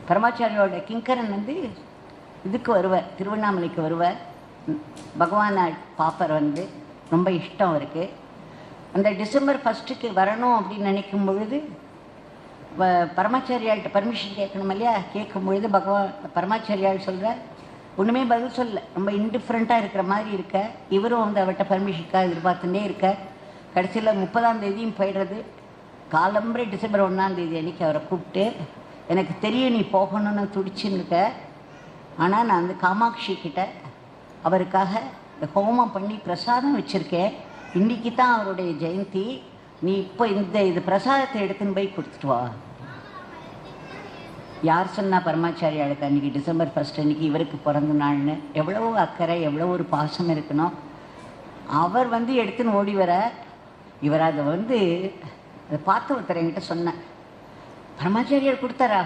பரமாச்சாரியோட கிங்கரன் வந்து இதுக்கு வருவார், திருவண்ணாமலைக்கு வருவார். பகவானை பாப்பர் வந்து ரொம்ப இஷ்டம் அவருக்கு. அந்த டிசம்பர் 1 வரணும் அப்படின்னு நினைக்கும் பொழுது பரமாச்சாரியாள்கிட்ட பர்மிஷன் கேட்கணும் இல்லையா? கேட்கும் பொழுது பரமாச்சாரியால் சொல்கிறார், ஒன்றுமே பதில் சொல்ல, ரொம்ப இன்டிஃப்ரெண்ட்டாக இருக்கிற மாதிரி இருக்க. இவரும் வந்து அவர்கிட்ட பர்மிஷனுக்காக எதிர்பார்த்துட்டே இருக்க. கடைசியில் 30ஆம் தேதியும் போயிடுறது. காலம்பரை டிசம்பர் 1ஆம் தேதி அன்றைக்கி அவரை கூப்பிட்டு, எனக்கு தெரியும் நீ போகணும்னு துடிச்சுன்னு இருக்க, ஆனால் நான் வந்து காமாட்சி கிட்ட அவருக்காக இந்த ஹோமம் பண்ணி பிரசாதம் வச்சுருக்கேன். இன்றைக்கி தான் அவருடைய ஜெயந்தி. நீ இப்போ இது பிரசாதத்தை எடுத்துன்னு போய் கொடுத்துட்டு வா. யார் சொன்னா பரமாச்சாரியாளுக்கு அன்றைக்கி டிசம்பர் 1 அன்றைக்கி இவருக்கு பிறந்த நாள்னு? எவ்வளவோ அக்கறை, எவ்வளோ ஒரு பாசம் இருக்கணும். அவர் வந்து எடுத்துன்னு ஓடி வர, இவர் அதை வந்து அதை பார்த்து ஒருத்தர் என்கிட்ட சொன்னேன், பரமாச்சாரியார் கொடுத்தாரா?